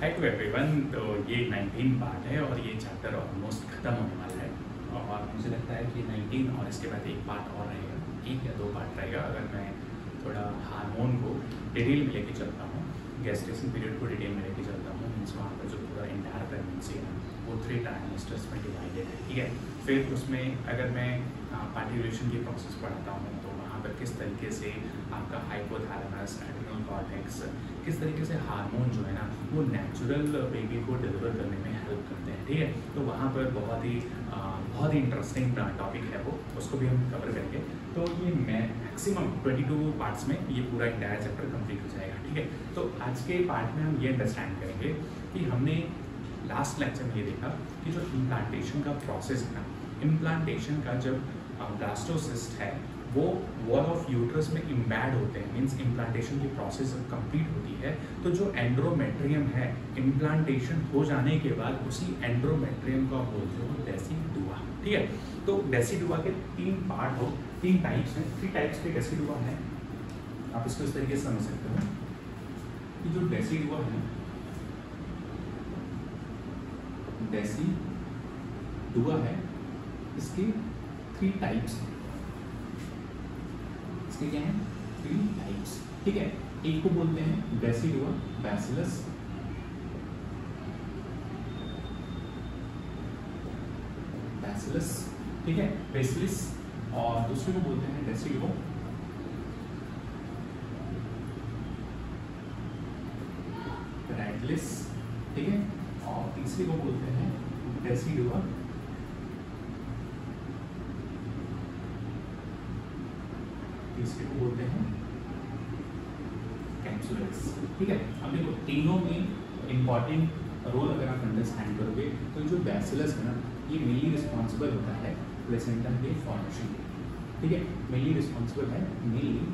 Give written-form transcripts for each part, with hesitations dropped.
Hi to everyone. तो ये 19 part है और ये चैप्टर ऑलमोस्ट ख़त्म होने वाला है और मुझे लगता है कि 19 और इसके बाद एक पार्ट और रहेगा, एक या दो पार्ट रहेगा अगर मैं थोड़ा हार्मोन को डिटेल में लेके चलता हूँ, गेस्टेशन पीरियड को डिटेल में लेके चलता हूँ। मीन्स वहाँ पर जो पूरा इंटायर प्रेगनेंसी है वो 3 ट्राइमेस्टर्स में डिवाइडेड है, ठीक है। फिर उसमें अगर मैं पार्टिकुलेशन की प्रोसेस पढ़ाता हूँ तो वहाँ पर किस तरीके से आपका हाइपोथैलेमस, एड्रिनल कॉर्टेक्स, किस तरीके से हार्मोन जो है ना वो नेचुरल बेबी को डिलीवर करने में हेल्प करते हैं, ठीक है। तो वहाँ पर बहुत ही इंटरेस्टिंग टॉपिक है वो, उसको भी हम कवर करेंगे। तो ये मैक्सिमम 22 पार्ट्स में ये पूरा इंटायर चैप्टर कंप्लीट हो जाएगा, ठीक है। तो आज के पार्ट में हम ये अंडरस्टैंड करेंगे कि हमने लास्ट लेक्चर में ये देखा कि जो इम्प्लांटेशन का प्रोसेस है ना, इम्प्लांटेशन का जब ब्लास्टोसिस्ट है वो वॉल ऑफ यूट्रस में इम्बैड होते हैं, मीन्स इम्प्लांटेशन की प्रोसेस जब कंप्लीट होती है तो जो एंड्रोमेट्रियम है इम्प्लांटेशन हो जाने के बाद उसी एंड्रोमेट्रियम को आप बोलते हो डेसिडुआ, ठीक है। तो डेसिडुआ के 3 टाइप्स हैं, 3 टाइप्स के डेसिडुआ हैं। आप इसको इस तरीके से समझ सकते हो कि जो डेसिडुआ है, डेसिडुआ है, इसके 3 टाइप्स हैं। इसके क्या है? 3 टाइप्स, ठीक है। एक को बोलते हैं डेसिडुआ बैसिलस, ठीक है, बेसिलिस, और दूसरे को बोलते हैं डेसिडुआ रैडलिस, ठीक है, और तीसरे को बोलते हैं डेसिडुआ इसको बोलते हैं कैप्सुलरिस, ठीक है। अब देखो तीनों में इंपॉर्टेंट रोल अगर आप अंडरस्टैंड करोगे तो जो बैसिलस है ना ये मेनली रिस्पॉन्सिबल होता है प्लेसेंटा के फॉर्मेशन, ठीक है। मेनली रिस्पॉन्सिबल है, mainly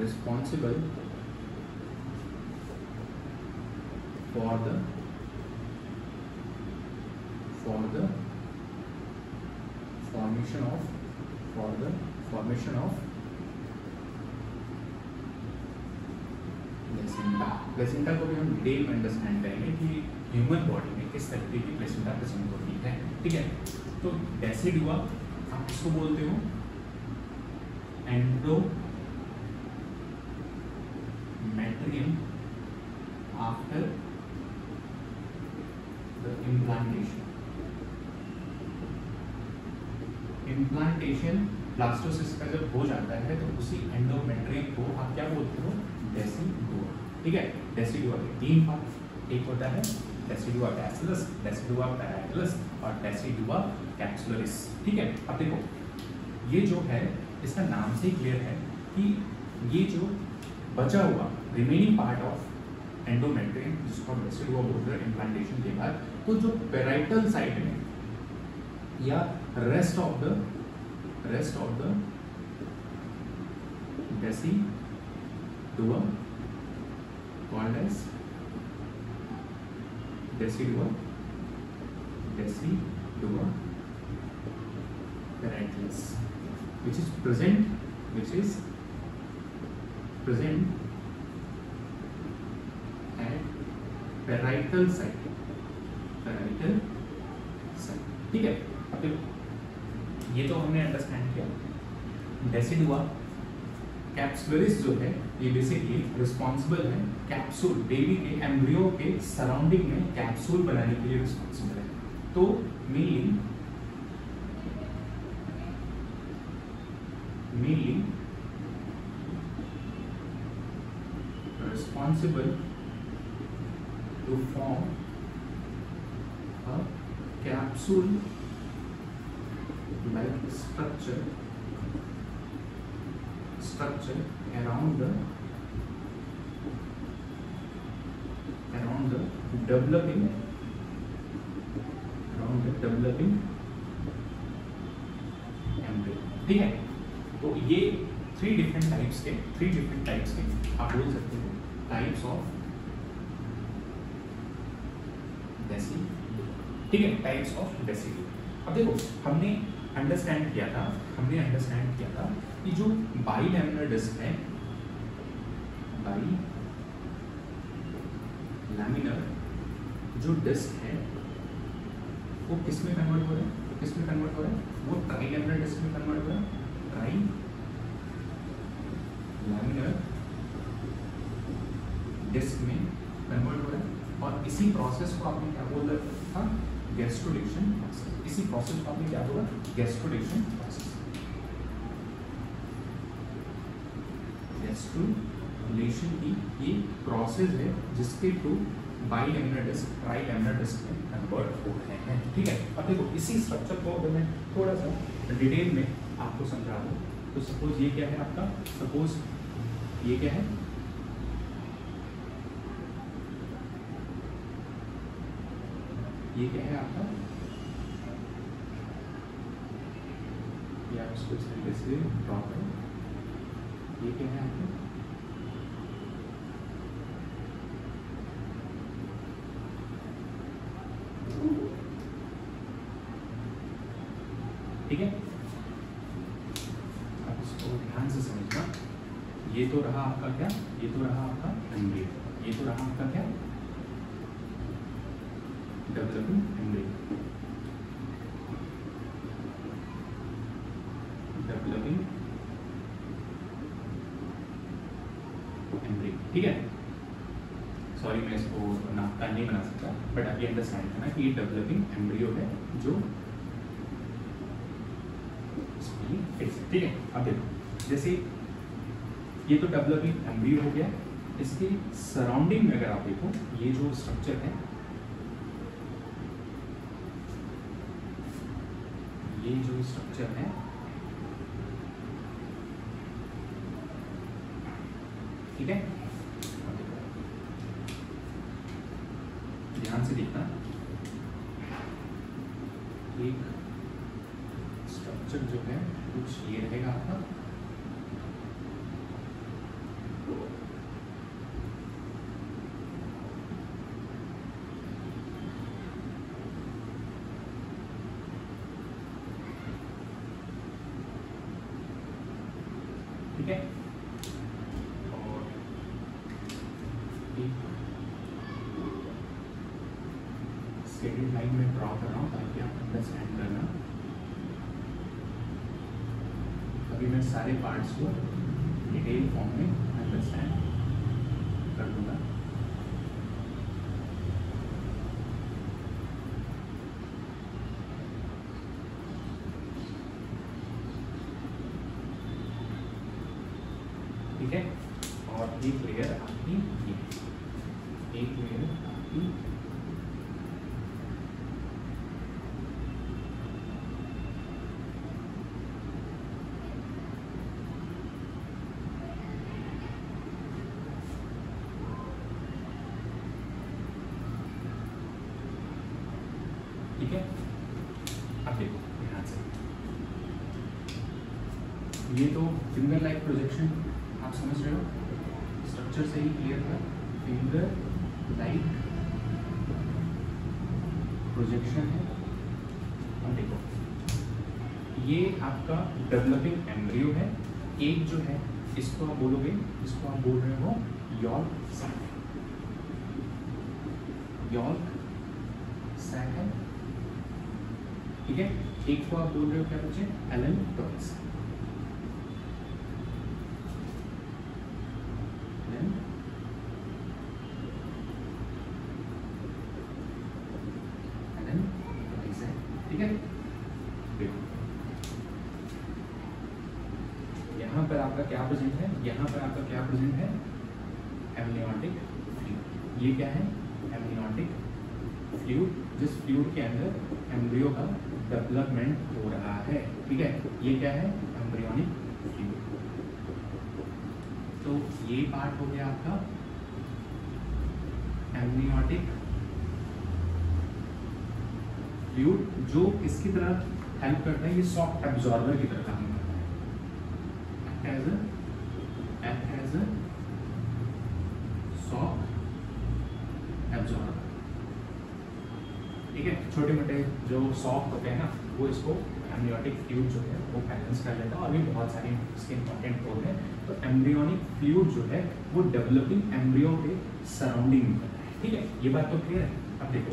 responsible for the formation of placenta को भी हम डिटेल में अंडरस्टैंड करेंगे कि ह्यूमन बॉडी में किस तरीके की प्लेसेंटा प्रेजेंट होती है, ठीक है। तो डेसिडुआ आप इसको बोलते हो endometrium after the implantation blastocyst का जब हो जाता है तो उसी एंडोमेट्रियम को आप क्या बोलते हो? डेसिडुआ, ठीक है। डेसिडुआ के 3 पार्ट, एक होता है डेसिडुआ बैसिलस, डेसिडुआ पैराइटलस और डेसिडुआ कैप्सुलरिस, ठीक है। अब देखो ये जो है इसका नाम से ही क्लियर है कि ये जो बचा हुआ रिमेनिंग पार्ट ऑफ एंडोमेट्रियम जिसको हम डेसिडुआ बोलते हैं इम्प्लांटेशन के बाद, तो जो पेराइटल साइड में या rest of the decidua called as decidua parietalus which is present at parietal site, ठीक है। ये तो हमने अंडरस्टैंड किया। डेसिडुआ कैप्सुलरिस जो है ये बेसिकली रिस्पॉन्सिबल है कैप्सूल, बेबी के एम्ब्रियो के सराउंडिंग में कैप्सूल बनाने के लिए रिस्पॉन्सिबल है। तो mainly responsible to form a capsule like structure around the developing embryo, ठीक है। तो ये 3 डिफरेंट टाइप्स के आप बोल सकते हो टाइप्स ऑफ डेसिडुआ, ठीक है, टाइप्स ऑफ डेसिडुआ। अब देखो हमने अंडरस्टैंड किया था कि जो बाइलैमिनर डिस्क है बाई लैमिनर जो डिस्क है वो किस में कन्वर्ट हो रहा है, वो किस में कन्वर्ट हो रहा है, वो ट्राई लैमिनर डिस्क में कन्वर्ट हो रहा है, ट्राई लैमिनर डिस्क में कन्वर्ट हो रहा है। और इसी प्रोसेस को आपने क्या बोला था, गैस्ट्रोडिक्शन प्रोसेस। इसी प्रोसेस को आपने क्या बोला, गैस्ट्रोडिक्शन प्रोसेस। गैस्ट्रोलेशन की ये प्रोसेस है जिसके through bilaminar disc trilaminar disc में कन्वर्ट हो रहे हैं। ठीक है, अब देखो इसी स्ट्रक्चर को अगर मैं थोड़ा सा डिटेल में आपको समझा दूं तो सपोज ये क्या है आपका, सपोज ये क्या है, ये क्या है आपका, ये आप इसको इस तरीके से ड्रॉ करें, ये क्या है आपका, ठीक है। अब इसको ध्यान से समझना, ये तो रहा आपका क्या, ये तो रहा आपका एम्ब्रियो, ये तो रहा आपका क्या, डेवलपिंग एम्ब्रियो, डेवलपिंग एम्ब्रियो, ठीक है। सॉरी मैं इसको नापता नहीं बना सकता, बट आप ये अंडरस्टैंड करना कि ये डेवलपिंग एम्ब्रियो है जो, ठीक है। अब देखो जैसे ये तो डेवलपिंग एम्ब्रियो हो गया, इसके सराउंडिंग में अगर आप देखो ये जो स्ट्रक्चर है, ये जो स्ट्रक्चर है, ठीक है, ध्यान से देखना, एक स्ट्रक्चर जो है कुछ ये रहेगा आपका, ठीक है। और स्केडेड लाइन में ड्रॉ कर रहा हूँ ताकि आप अंडरस्टैंड करना। अभी मैं सारे पार्ट्स को डिटेल फॉर्म में अंडरस्टैंड कर दूंगा। ठीक है, और एक लेयर आपकी ये, एक लेयर आपकी ठीक है। अब देखो ध्यान से, ये तो फिंगर लाइक प्रोजेक्शन आप समझ रहे हो, स्ट्रक्चर से ही क्लियर था, फिंगर लाइक प्रोजेक्शन है। अब देखो ये आपका डेवलपिंग एम्ब्रियो है, एक जो है इसको आप बोलोगे, इसको आप बोल रहे हो यॉर्क सैक, यॉर्क सैक है, ठीक है। एक को आप बोल रहे हो क्या बच्चे, एलन टॉयस, ठीक है। देखो यहाँ पर आपका क्या प्रेजेंट है, यहाँ पर आपका क्या प्रेजेंट है, एमनियोटिक फ्लूइड। ये क्या है, एमनियोटिक फ्लूइड, जिस फ्लूइड के अंदर एम्ब्रियो का डेवलपमेंट हो रहा है, ठीक है। ये क्या है, एम्ब्रियोनिक फ्लूइड। तो ये पार्ट हो गया आपका एमनियोटिक फ्लूइड, जो किसकी तरह हेल्प करता है, ये सॉफ्ट एब्जॉर्बर की तरह काम करता है, एज अ सॉफ्ट एब्जॉर्बर, ठीक है। छोटे मोटे जो सॉफ्ट होते हैं ना वो इसको एम्ब्रियोटिक फ्लूइड जो है वो बैलेंस कर लेता है, और भी बहुत सारे इसके इंपॉर्टेंट रोल है। तो एम्ब्रियोनिक फ्लूइड जो है वो डेवलपिंग एम्ब्रियो के सराउंडिंग में होता है, ठीक है, ये बात तो क्लियर है। अब देखो,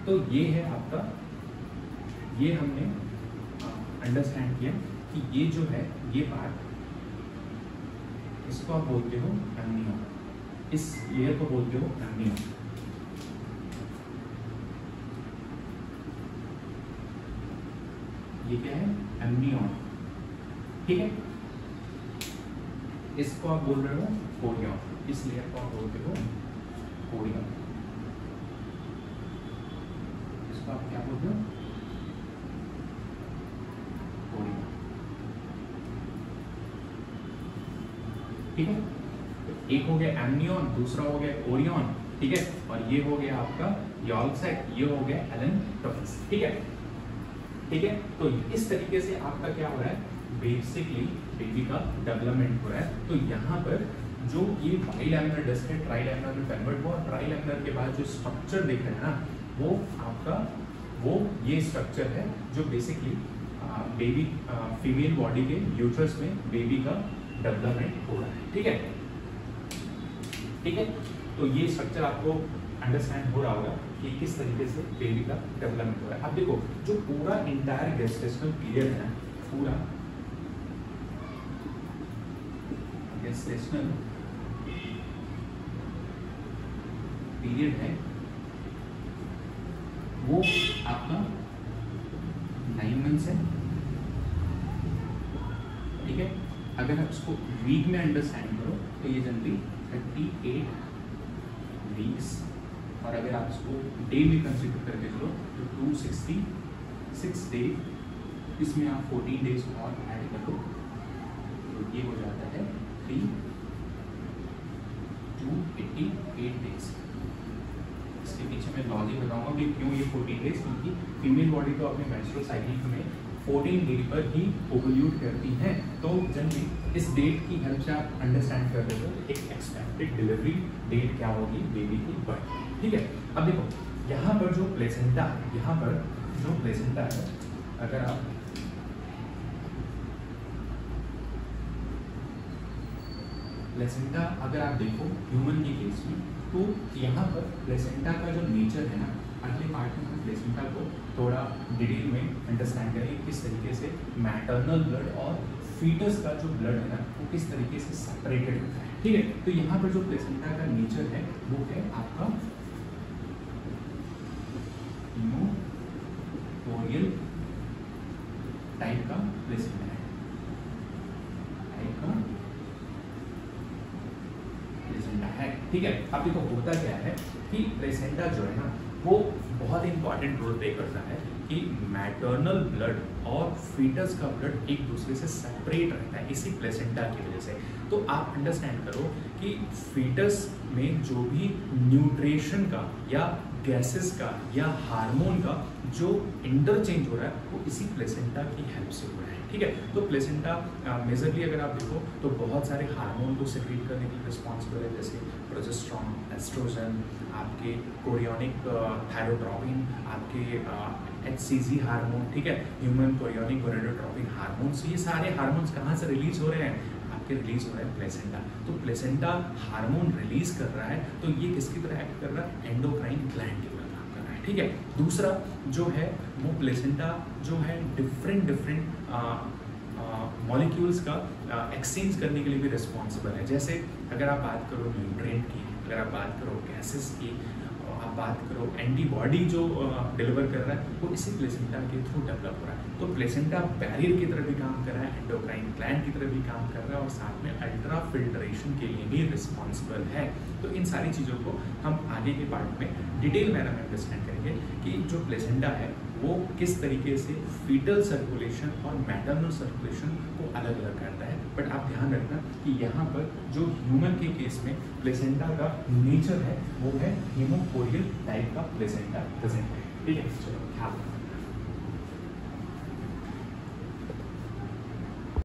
तो ये है आपका, ये हमने अंडरस्टैंड किया कि ये जो है ये पार्ट, इसको आप बोलते हो एम्नियन, इस लेयर को बोलते हो एम्नियन। ये क्या है? एम्नियन, ठीक है। इसको आप बोल रहे हो कोरियन, इस लेयर को आप बोलते हो कोरियन। इसको आप क्या बोलते हो? कोरियन, ठीक है। तो एक हो गया एम्नियन, दूसरा हो गया कोरियन, ठीक है, और ये हो गया आपका यॉल्क साइट, ये हो गया एलेनटोफिस, ठीक है, ठीक है। तो इस तरीके से आपका क्या हो रहा है, बेसिकली बेबी का डेवलपमेंट हो रहा है। तो यहाँ पर जो ये बाइलैमिनर डिस्क है, ट्राइलैमिनर में कन्वर्ट हुआ, ट्राइलैमिनर के बाद जो स्ट्रक्चर देख रहे हैं ना, वो आपका वो ये स्ट्रक्चर है जो बेसिकली बेबी फीमेल बॉडी के यूट्रस में बेबी का डेवलपमेंट हो रहा है, ठीक है, ठीक है। तो ये स्ट्रक्चर आपको अंडरस्टैंड हो रहा होगा कि किस तरीके से बेबी का डेवलपमेंट हो रहा है। अब देखो, जो पूरा इंटायर गेस्टेशनल पीरियड है, पूरा गेस्टेशनल पीरियड है वो आपका 9 मंथ्स है, ठीक है। अगर आप इसको वीक में अंडरस्टैंड करो तो ये जनरली 38 वीक्स, और अगर आप इसको डे में कंसिडर करके चलो तो 266 डे, इसमें आप 14 डेज और ऐड कर दो तो ये हो जाता है 288 डेज। इसके पीछे मैं लॉजिक बताऊंगा कि क्यों ये 14 डेज, क्योंकि फीमेल बॉडी तो अपने मेंस्ट्रुअल साइकिल में 14 डे पर ही ओवुलेट करती हैं। तो जनरली इस डेट की हेल्प से आप अंडरस्टैंड कर रहे हो एक एक्सपेक्टेड डिलीवरी डेट क्या होगी बेबी की बर्थ, ठीक है। अब देखो, यहाँ पर जो प्लेसेंटा, यहाँ पर जो प्लेसेंटा है, अगर आप प्लेसेंटा अगर आप देखो ह्यूमन के केस में, तो यहाँ पर प्लेसेंटा का जो नेचर है ना, अगले पार्ट में हम प्लेसेंटा को थोड़ा डिटेल में अंडरस्टैंड करेंगे किस तरीके से मैटरनल ब्लड और फीटस का जो ब्लड है ना वो किस तरीके से सेपरेटेड होता है, ठीक है। तो यहाँ पर जो प्लेसेंटा का नेचर है वो है आपका हिमोकोरियल टाइप का प्लेसेंटा है, टाइप का प्लेसेंटा है, ठीक है। अब देखो होता क्या है कि प्लेसेंटा जो है ना वो बहुत इंपॉर्टेंट रोल प्ले करता है कि मैटरनल ब्लड और फीटस का ब्लड एक दूसरे से सेपरेट रहता है इसी प्लेसेंटा की वजह से। तो आप अंडरस्टैंड करो कि फीटस में जो भी न्यूट्रिशन का या गैसेस का या हार्मोन का जो इंटरचेंज हो रहा है वो इसी प्लेसेंटा की हेल्प से हो रहा है, ठीक है। तो प्लेसेंटा मेजरली अगर आप देखो तो बहुत सारे हार्मोन को सिक्रीट करने के लिए रिस्पॉन्सिबल है, जैसे प्रोजेस्टेरोन, एस्ट्रोजन, आपके कोरियोनिक थायरोट्रोपिन, आपके HCG हार्मोन, ठीक है, ह्यूमन कोरियोनिक गोनाडोट्रोपिन हार्मोन्स। ये सारे हार्मोन्स कहाँ से रिलीज हो रहे हैं? आपके रिलीज हो रहा है प्लेसेंटा। तो प्लेसेंटा हार्मोन रिलीज कर रहा है, तो ये किसकी तरह एक्ट कर रहा है? एंडोक्राइन ग्लैंड की तरह काम कर रहा है, ठीक है। दूसरा जो है वो प्लेसेंटा जो है डिफरेंट मॉलिक्यूल्स का एक्सचेंज करने के लिए भी रिस्पॉन्सिबल है। जैसे अगर आप बात करो न्यूट्रिएंट की, अगर आप बात करो गैसेस की, आप बात करो एंटीबॉडी जो डिलीवर कर रहा है वो इसी प्लेसेंटा के थ्रू डेवलप हो रहा है। तो प्लेसेंटा बैरियर की तरह भी काम कर रहा है, एंडोक्राइन ग्लैंड की तरह भी काम कर रहा है, और साथ में अल्ट्रा फिल्ट्रेशन के लिए भी रिस्पॉन्सिबल है। तो इन सारी चीज़ों को हम आगे के पार्ट में डिटेल मैनर में अंडरस्टैंड करेंगे कि जो प्लेसेंटा है वो किस तरीके से फीटल सर्कुलेशन और मैटरनल सर्कुलेशन को अलग अलग करता है। बट आप ध्यान रखना कि यहाँ पर जो ह्यूमन के केस में प्लेसेंटा का नेचर है वो है हिमोकोरियल टाइप का प्लेसेंटा प्रेजेंट है, ठीक है। चलो ख्याल रखना।